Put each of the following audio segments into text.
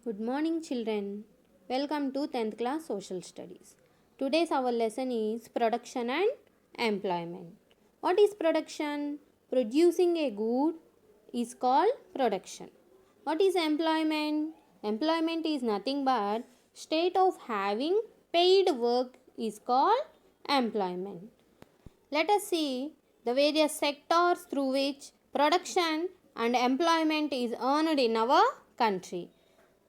Good morning, children. Welcome to 10th class Social Studies. Today's our lesson is production and employment. What is production? Producing a good is called production. What is employment? Employment is nothing but state of having paid work is called employment. Let us see the various sectors through which production and employment is earned in our country.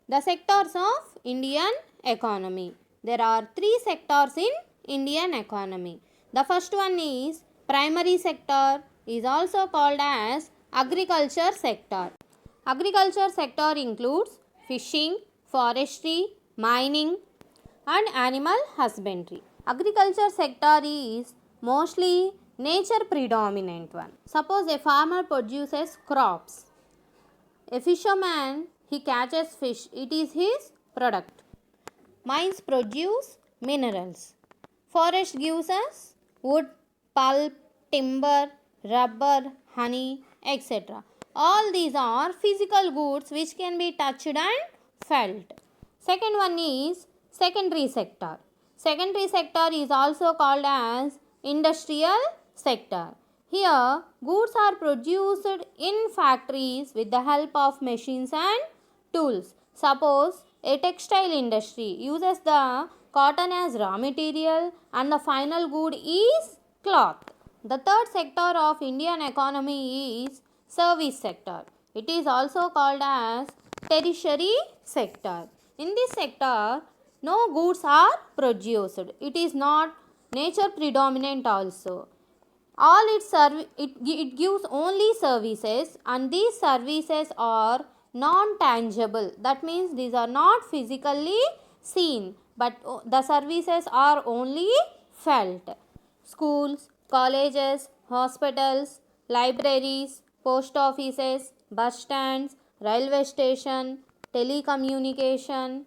The sectors of Indian economy. There are three sectors in Indian economy. The first one is primary sector, is also called as agriculture sector. Agriculture sector includes fishing, forestry, mining and animal husbandry. Agriculture sector is mostly nature predominant one. Suppose a farmer produces crops. A fisherman, he catches fish. It is his product. Mines produce minerals. Forest gives us wood, pulp, timber, rubber, honey, etc. All these are physical goods which can be touched and felt. Second one is secondary sector. Secondary sector is also called as industrial sector. Here, goods are produced in factories with the help of machines and tools. Suppose a textile industry uses the cotton as raw material and the final good is cloth. The third sector of Indian economy is service sector. It is also called as tertiary sector. In this sector, no goods are produced. It is not nature predominant also. All it gives only services, and these services are non-tangible. That means these are not physically seen, but the services are only felt. Schools, colleges, hospitals, libraries, post offices, bus stands, railway station, telecommunication,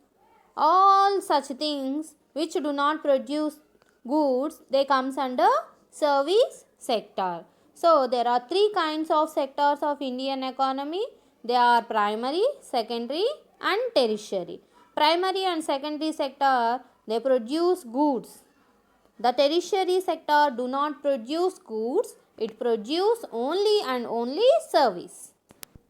all such things which do not produce goods, they comes under service sector. So there are three kinds of sectors of Indian economy. They are primary, secondary and tertiary. Primary and secondary sector, they produce goods. The tertiary sector do not produce goods, it produce only and only service.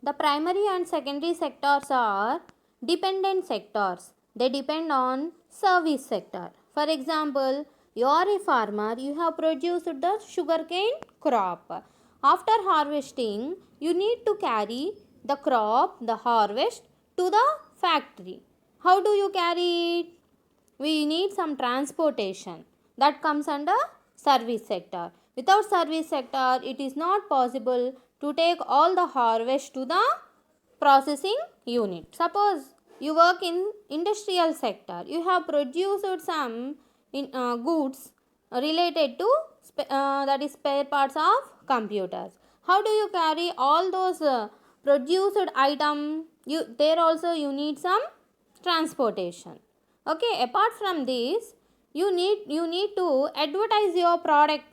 The primary and secondary sectors are dependent sectors. They depend on service sector. For example, you are a farmer, you have produced the sugarcane crop. After harvesting, you need to carry the crop, the harvest to the factory. How do you carry it? We need some transportation. That comes under service sector. Without service sector, it is not possible to take all the harvest to the processing unit. Suppose you work in industrial sector. You have produced some goods related to that is spare parts of computers. How do you carry all those produced item? There also you need some transportation. Okay, apart from this, you need to advertise your product.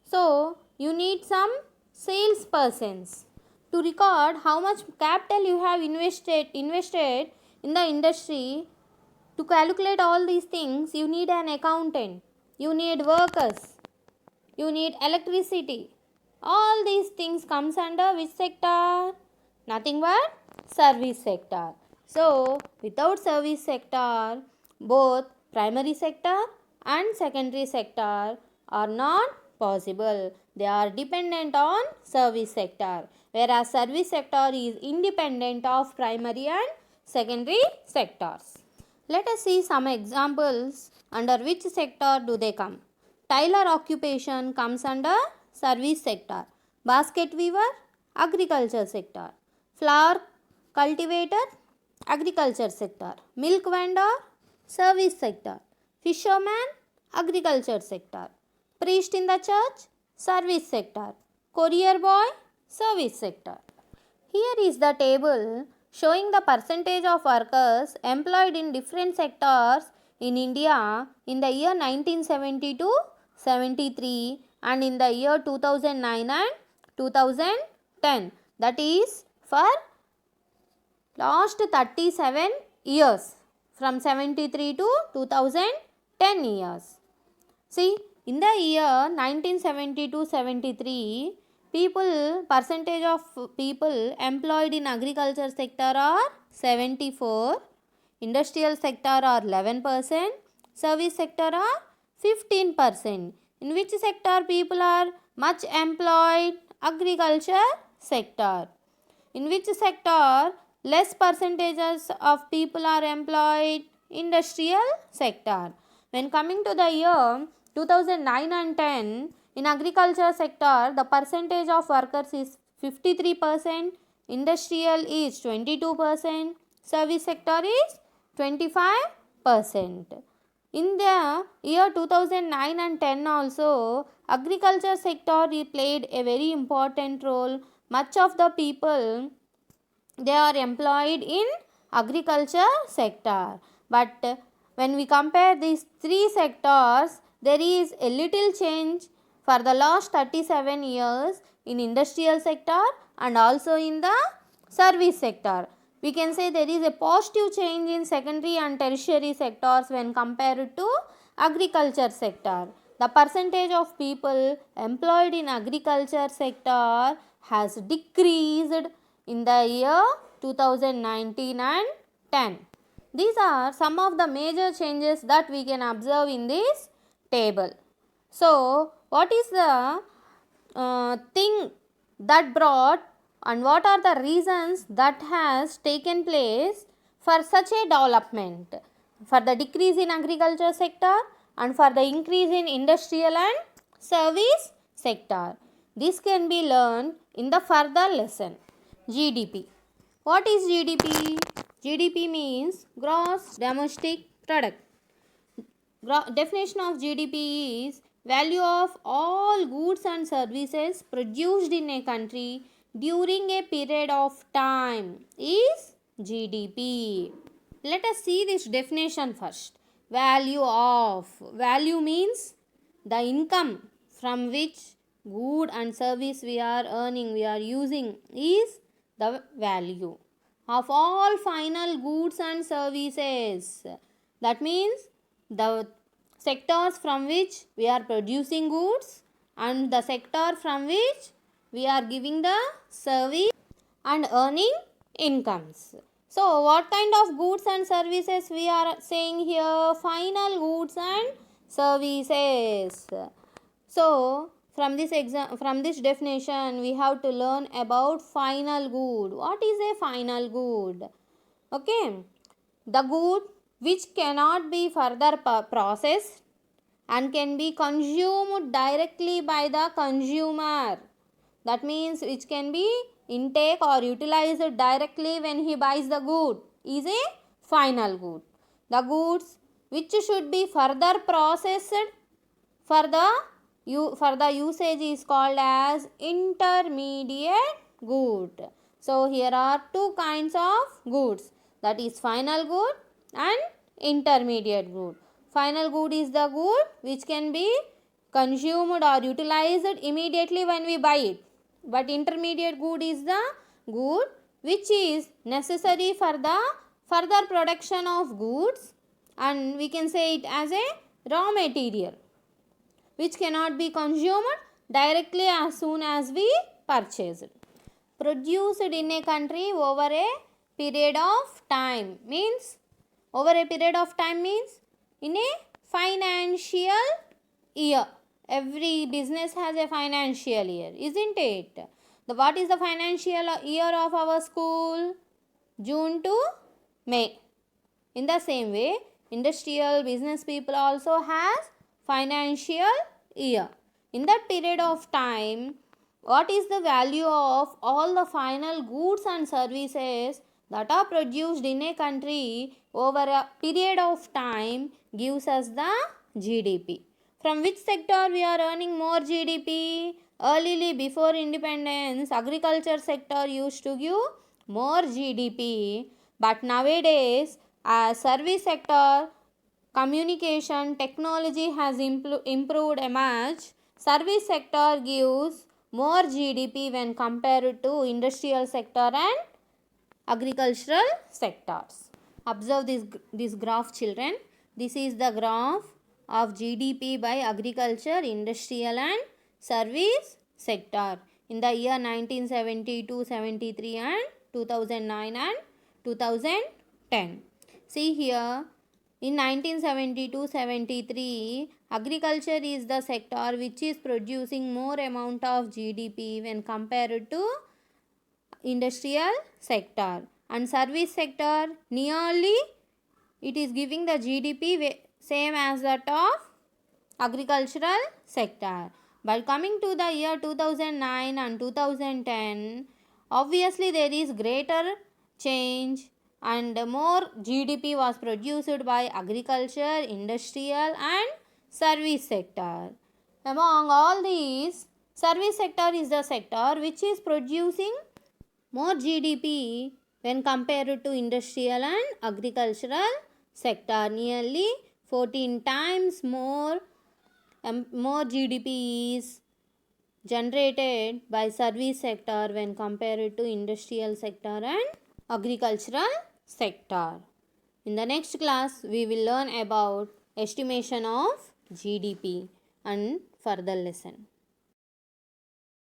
So you need some salespersons to record how much capital you have invested in the industry. To calculate all these things, you need an accountant, you need workers, you need electricity. All these things comes under which sector? Nothing but service sector. So without service sector, both primary sector and secondary sector are not possible. They are dependent on service sector, whereas service sector is independent of primary and secondary sectors. Let us see some examples under which sector do they come. Tailor occupation comes under service sector. Basket weaver, agriculture sector. Flower cultivator, agriculture sector. Milk vendor, service sector. Fisherman, agriculture sector. Priest in the church, service sector. Courier boy, service sector. Here is the table showing the percentage of workers employed in different sectors in India in the year 1972-73 and in the year 2009 and 2010. That is for last 37 years from 73 to 2010 years. See, in the year 1972-73, percentage of people employed in agriculture sector are 74, industrial sector are 11%, service sector are 15%. In which sector people are much employed? Agriculture sector. In which sector less percentages of people are employed? Industrial sector. When coming to the year 2009 and 10, in agriculture sector, the percentage of workers is 53%, industrial is 22%, service sector is 25%. In the year 2009 and 10 also, agriculture sector played a very important role. Much of the people, they are employed in agriculture sector. But when we compare these three sectors, there is a little change for the last 37 years in industrial sector and also in the service sector. We can say there is a positive change in secondary and tertiary sectors when compared to agriculture sector. The percentage of people employed in agriculture sector has decreased in the year 2019 and 10. These are some of the major changes that we can observe in this table. So, what is the thing that brought and what are the reasons that has taken place for such a development, for the decrease in agriculture sector and for the increase in industrial and service sector? This can be learned in the further lesson. GDP. What is GDP? GDP means gross domestic product. Definition of GDP is value of all goods and services produced in a country during a period of time is GDP. Let us see this definition first. Value of. Value means the income from which good and service we are earning, we are using is the value of all final goods and services. That means the sectors from which we are producing goods and the sector from which we are giving the service and earning incomes. So, what kind of goods and services we are saying here? Final goods and services. So, from this definition, we have to learn about final good. What is a final good? Okay, the good which cannot be further processed and can be consumed directly by the consumer. That means which can be intake or utilized directly when he buys the good is a final good. The goods which should be further processed for the usage is called as intermediate good. So, here are two kinds of goods, that is final good and intermediate good. Final good is the good which can be consumed or utilized immediately when we buy it. But intermediate good is the good which is necessary for the further production of goods, and we can say it as a raw material which cannot be consumed directly as soon as we purchase it. Produced in a country over a period of time means in a financial year. Every business has a financial year, isn't it? What is the financial year of our school? June to May. In the same way, industrial business people also has financial year. In that period of time, what is the value of all the final goods and services that are produced in a country over a period of time gives us the GDP. From which sector we are earning more GDP? Early before independence, agriculture sector used to give more GDP, but nowadays as service sector, communication, technology has improved much. Service sector gives more GDP when compared to industrial sector and agricultural sectors. Observe this graph, children. This is the graph of GDP by agriculture, industrial and service sector in the year 1972, 73 and 2009 and 2010. See here, in 1972-73, agriculture is the sector which is producing more amount of GDP when compared to industrial sector, and service sector nearly it is giving the GDP same as that of agricultural sector. But coming to the year 2009 and 2010, obviously there is greater change and more GDP was produced by agriculture, industrial and service sector. Among all these, service sector is the sector which is producing more GDP when compared to industrial and agricultural sector. Nearly 14 times more GDP is generated by service sector when compared to industrial sector and agricultural sector. In the next class, we will learn about estimation of GDP and further lesson.